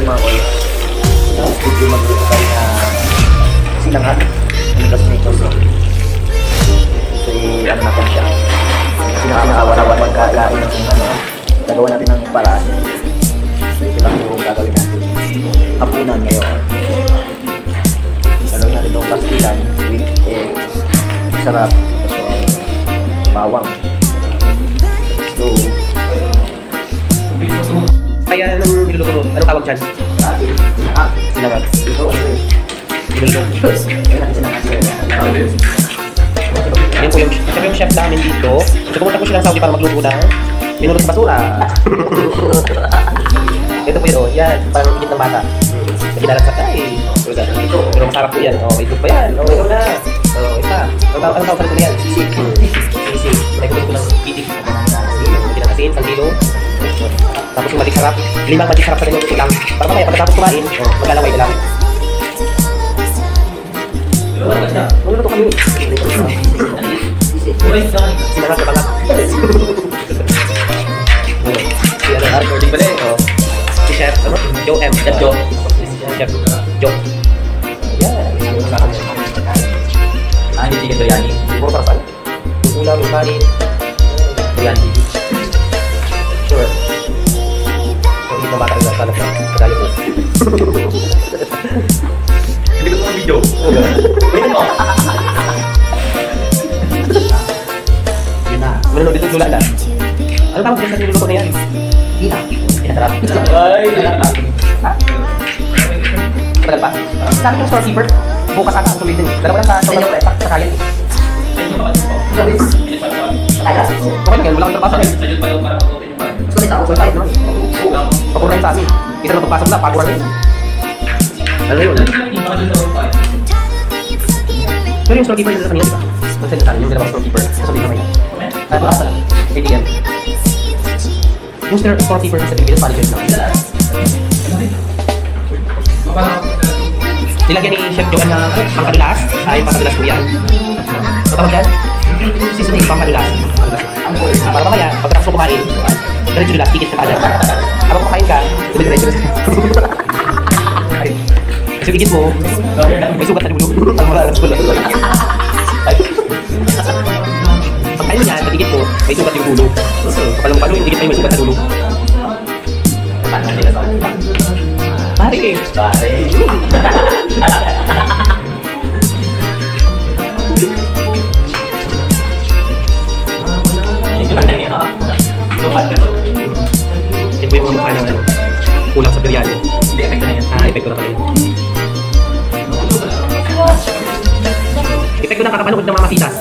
mga koy. Tapos video mag-reply na sinanghat. Nikas nito. Kasi ano natin siya. Sinakawan-awan magkakain ng ano. Gagawa natin ng paraan. Ito lang yung gagawin natin. Hapunan ngayon. Gagawin natin itong pastilan with eggs. Sarap. Bawang. So, kaya anong niluluto mo? Anong tawag dyan? sinangag. Ito. Niluluto. Yan po yung chef namin dito. So pumunta po siya ng Saudi para magluto ng minulot sa basura. Ito po yun, oh. Yan, parang higit ng bata. Nakinalat sa tay. Pero masarap po yan. Oh, ito pa yan. Oh, ito na. Oh, isa. Anong tawag sa ito na yan? Sisig. Sisig. May kumit ko ng itik. Kinakasin, 1 kilo. Tapos yung matik sarap. 5 matik sarap sa niluluto lang. Para mamaya pagkatapos kumain, maglalaway ka lang. Magluto kami. Sinangag ka bangat. Si ano, recording pala eh. Si Chef, ano? Joe M. Chef Joe. Chef Joe. Yan. Hindi chicken biryani. Puro para saan? Ulam, kanin. Biryani. Sure. Kung hindi mabata rin sa kadayo ko. Hindi ko itong video. Yun na. Manunod dito yung lala. Ano tawag dyan sa niluluto na yan? Hina. Pinasarap. Ay! Ha? Tagal pa? Sabi ng storekeeper, bukas ata ang tuloy din. Dalawa lang sa store sa kalin. Okay na ganyan, wala kang trapasok eh. Gusto nito ako, kung kahit naman. Papunan sa amin. Kita na pagpasok na, papunan rin. Ano yun? Pero yung storekeeper nila sa kanina, diba? Magsend sa amin, yung dalawang storekeeper. Sasabihin naman yun. At bukas na lang, ATM. Yung storekeeper sa Pilipinas, manager naman. Nilagyan ni Chef Joan na pangkadulas. Ay, pangkadulas po yan. So, tawag yan? Seasoning pangkadulas. Para mamaya, pagkatapos mo kumain, diretso nila, kikit ka agad. Habang kumakain ka, diretso na. Kasi kikit mo, may sugat na dulo. Ang mga alas ko lang. Pagkain mo yan, patikit mo, may sugat yung dulo. Kapalong-palo, yung dikit tayo may sugat na dulo. Pare eh. Pare. Ito po yung mga mukha ng ano, kulang sa biryani. Hindi, epekto na yan. Epekto na pala yun. Epekto ng kakapanood ng mga masitas.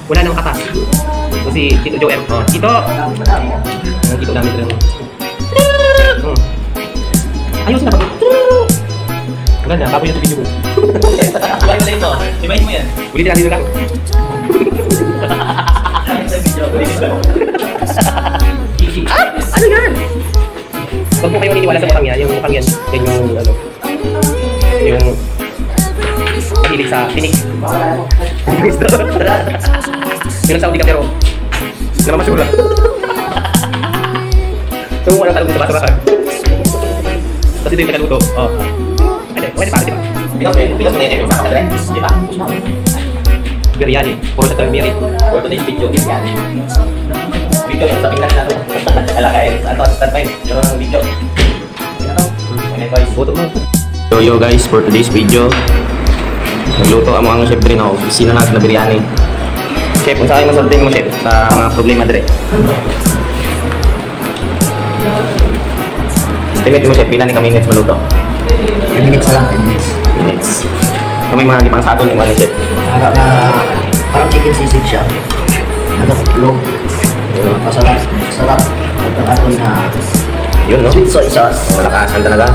Wala nang katas. Ito si Tito Joe M. Oh, Tito! Ang Tito namin ito. Ayusin na pag... Wala na, bago yung video mo. Wala na ito. Imagine mo yan. Ulitin natin lang. Ano yan? Huwag po kayo maniniwala sa mukang yan. Yung mukang yan, yan yung ano... Yung... Mahilig sa tinik. Yung Saudi ka pero... Namamasura. So, walang talong sa basura ka. Tapos ito yung nakaluto. Oh. Pwede pa, di ba? Pilas mo na yun. Di ba? Biryani. Puro sa turmeric. Puro ito na yung video. Biryani. Video yung sa Pinas na ito. Alakay. Ano, stand by. Pero ang video. Buto mo. So yo guys, for today's video, nagluto ang mga chef rin ako. Sinangag na biryani. Chef, kung saan masulting mo chef sa mga problema dire? Estimate mo chef, pila ni ka minutes maluto? 10 minutes lang. 10 minutes. Minutes. Kami mga di pang sa aton yung ano chef. Parang chicken sisig siya. Nagkakulog. Masarap. Sarap. At ang aton na Yun no? sweet soy sauce. Malakasan talaga.